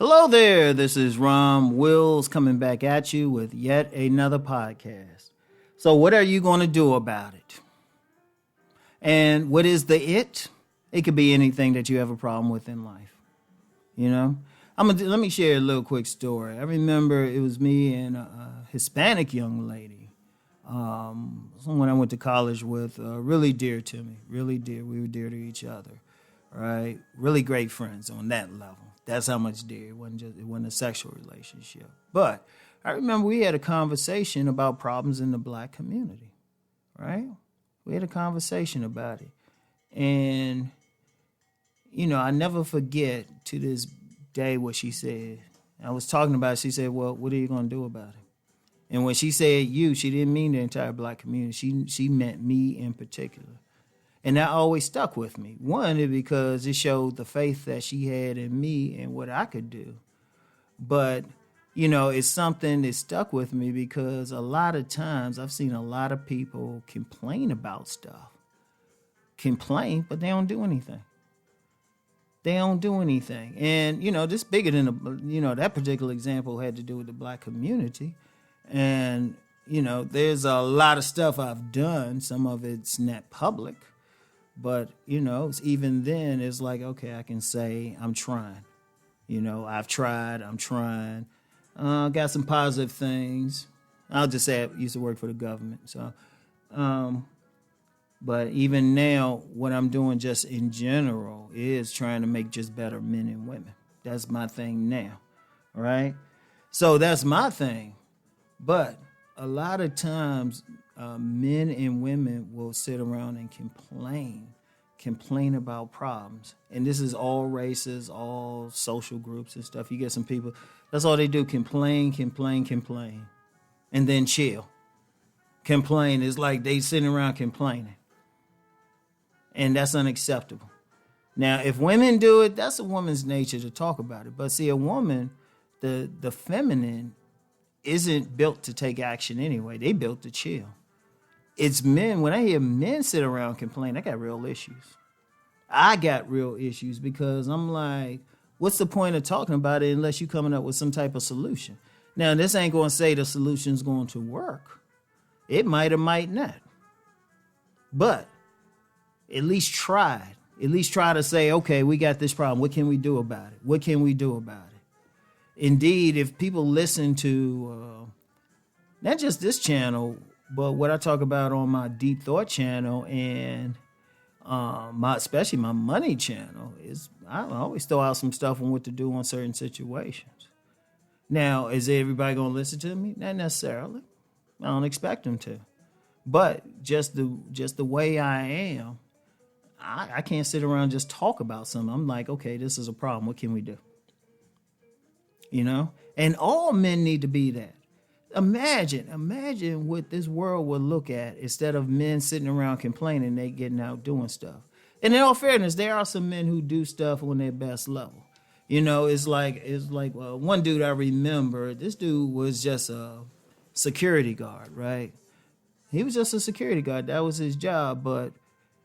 Hello there, this is Rom Wills coming back at you with yet another podcast. So what are you going to do about it? And what is the it? It could be anything that you have a problem with in life. You know? Let me share a little quick story. I remember it was me and a Hispanic young lady. Someone I went to college with, really dear to me, really dear. We were dear to each other, right? Really great friends on that level. That's how much dear. It wasn't a sexual relationship. But I remember we had a conversation about problems in the black community, right? We had a conversation about it. And, I never forget to this day what she said. I was talking about it. She said, well, what are you going to do about it? And when she said you, she didn't mean the entire black community. She meant me in particular. And that always stuck with me. One, because it showed the faith that she had in me and what I could do. But, it's something that stuck with me because a lot of times I've seen a lot of people complain about stuff. Complain, but they don't do anything. They don't do anything. And, this bigger than, that particular example had to do with the black community. And, there's a lot of stuff I've done. Some of it's not public. But, even then, it's like, okay, I can say I'm trying. I've tried, I'm trying. Got some positive things. I'll just say I used to work for the government. So, but even now, what I'm doing just in general is trying to make just better men and women. That's my thing now, all right? So that's my thing. But a lot of times, men and women will sit around and complain about problems. And this is all races, all social groups and stuff. You get some people, that's all they do, complain, and then chill. Complain is like they sitting around complaining. And that's unacceptable. Now, if women do it, that's a woman's nature to talk about it. But see, a woman, the feminine, isn't built to take action anyway. They built to chill. It's men. When I hear men sit around complain, I got real issues. I got real issues because I'm like, what's the point of talking about it unless you're coming up with some type of solution? Now, this ain't going to say the solution's going to work. It might or might not. But at least try it. At least try to say, okay, we got this problem. What can we do about it? What can we do about it? Indeed, if people listen to not just this channel, but what I talk about on my Deep Thought channel and especially my money channel, is I always throw out some stuff on what to do on certain situations. Now, is everybody going to listen to me? Not necessarily. I don't expect them to. But just the way I am, I can't sit around and just talk about something. I'm like, okay, this is a problem. What can we do? And all men need to be that. Imagine what this world would look at instead of men sitting around complaining, they getting out doing stuff. And in all fairness, there are some men who do stuff on their best level. It's like one dude I remember, this dude was just a security guard, right? He was just a security guard. That was his job, but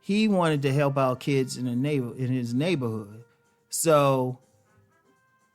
he wanted to help out kids in his neighborhood. So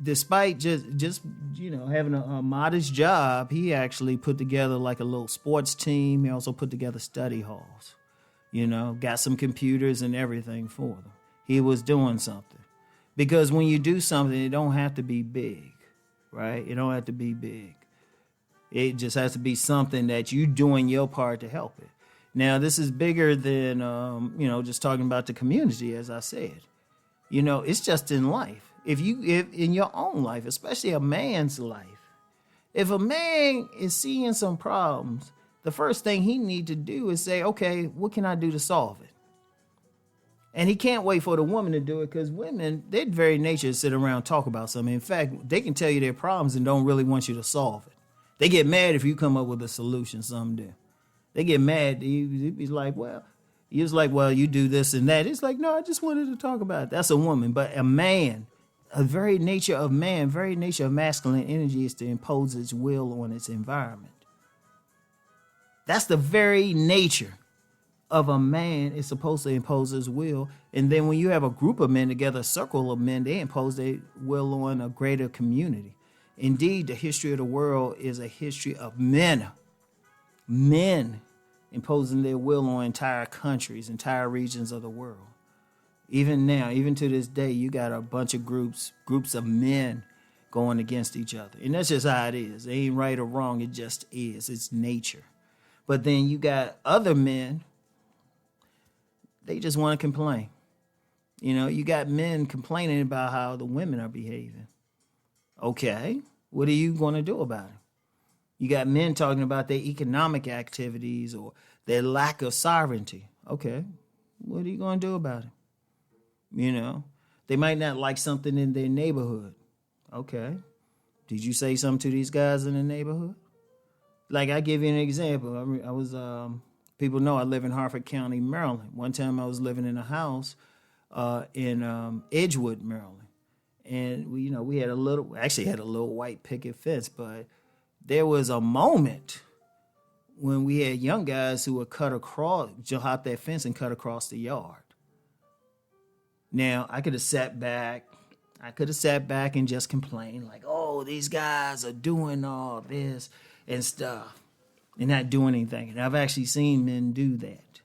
despite just having a modest job, he actually put together like a little sports team. He also put together study halls, got some computers and everything for them. He was doing something. Because when you do something, it don't have to be big, right? It don't have to be big. It just has to be something that you doing your part to help it. Now, this is bigger than, just talking about the community, as I said. It's just in life. If in your own life, especially a man's life, if a man is seeing some problems, the first thing he need to do is say, okay, what can I do to solve it? And he can't wait for the woman to do it because women, their very nature is sit around and talk about something. In fact, they can tell you their problems and don't really want you to solve it. They get mad if you come up with a solution someday. They get mad. He's like, well, you do this and that. It's like, no, I just wanted to talk about it. That's a woman. But a man, a very nature of masculine energy is to impose its will on its environment. That's the very nature of a man is supposed to impose his will. And then when you have a group of men together, a circle of men, they impose their will on a greater community. Indeed, the history of the world is a history of men imposing their will on entire countries, entire regions of the world. Even now, even to this day, you got a bunch of groups of men going against each other. And that's just how it is. It ain't right or wrong. It just is. It's nature. But then you got other men, they just want to complain. You know, you got men complaining about how the women are behaving. Okay, what are you going to do about it? You got men talking about their economic activities or their lack of sovereignty. Okay, what are you going to do about it? You know, they might not like something in their neighborhood. Okay, did you say something to these guys in the neighborhood? Like, I give you an example. I was, people know I live in Harford County, Maryland. One time I was living in a house in Edgewood, Maryland. And we had a little white picket fence, but there was a moment when we had young guys who would jump out that fence and cut across the yard. Now, I could have sat back and just complained like, oh, these guys are doing all this and stuff and not doing anything. And I've actually seen men do that.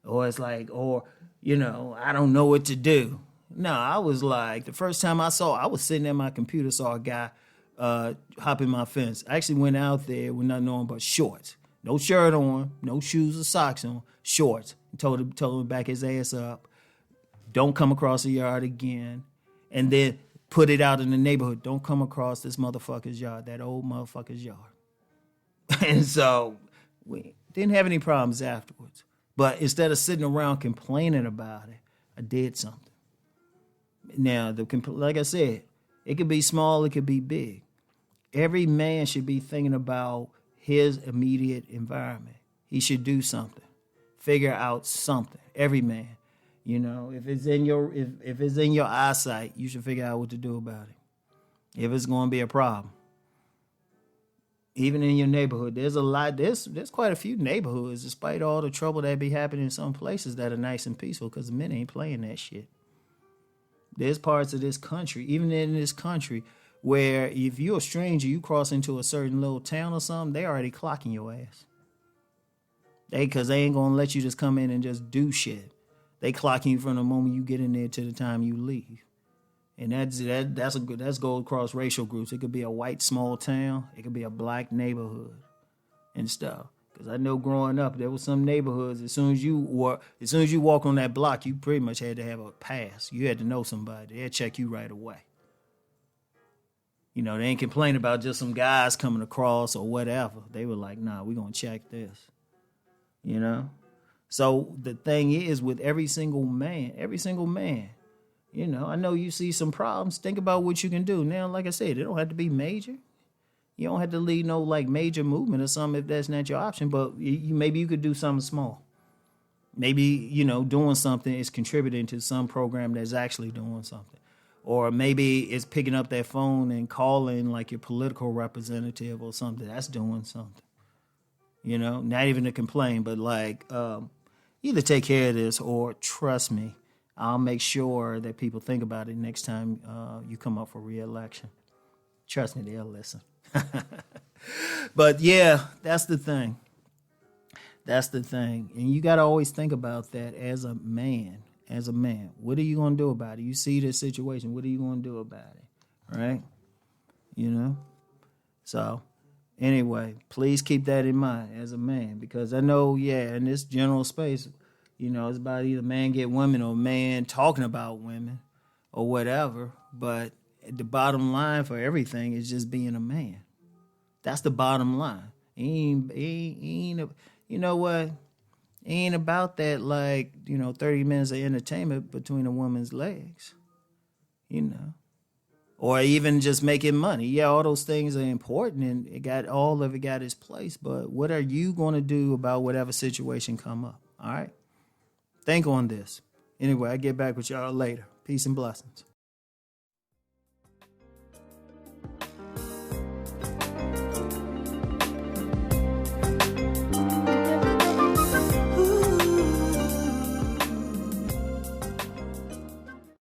Or it's like, I don't know what to do. No, I was like, the first time I was sitting at my computer, saw a guy hopping my fence. I actually went out there with nothing on but shorts. No shirt on, no shoes or socks on, shorts. And told him to back his ass up. Don't come across the yard again. And then put it out in the neighborhood. Don't come across this motherfucker's yard, that old motherfucker's yard. And so we didn't have any problems afterwards. But instead of sitting around complaining about it, I did something. Now, like I said, it could be small, it could be big. Every man should be thinking about his immediate environment. He should do something, figure out something. Every man, if it's in your eyesight, you should figure out what to do about it. If it's going to be a problem, even in your neighborhood, there's quite a few neighborhoods, despite all the trouble that be happening in some places, that are nice and peaceful because the men ain't playing that shit. There's parts of this country, even in this country, where if you're a stranger, you cross into a certain little town or something, they already clocking your ass. Because they ain't going to let you just come in and just do shit. They clocking you from the moment you get in there to the time you leave. And that's go across racial groups. It could be a white small town. It could be a black neighborhood and stuff. Because I know growing up, there was some neighborhoods, as soon as you walk on that block, you pretty much had to have a pass. You had to know somebody. They'd check you right away. They ain't complain about just some guys coming across or whatever. They were like, nah, we're going to check this. So the thing is, with every single man, I know you see some problems. Think about what you can do. Now, like I said, it don't have to be major. You don't have to lead no major movement or something if that's not your option, but maybe you could do something small. Maybe, doing something is contributing to some program that's actually doing something. Or maybe it's picking up that phone and calling like your political representative or something. That's doing something. Not even to complain, but either take care of this or trust me, I'll make sure that people think about it next time you come up for re-election. Trust me, they'll listen. But yeah, that's the thing. And you got to always think about that as a man. What are you going to do about it? You see this situation. What are you going to do about it? Right? So anyway, please keep that in mind as a man, because I know, in this general space, it's about either man get women or man talking about women or whatever. But the bottom line for everything is just being a man. That's the bottom line. You know what? It ain't about that 30 minutes of entertainment between a woman's legs. Or even just making money. Yeah, all those things are important and all of it got its place. But what are you going to do about whatever situation come up? All right? Think on this. Anyway, I get back with y'all later. Peace and blessings.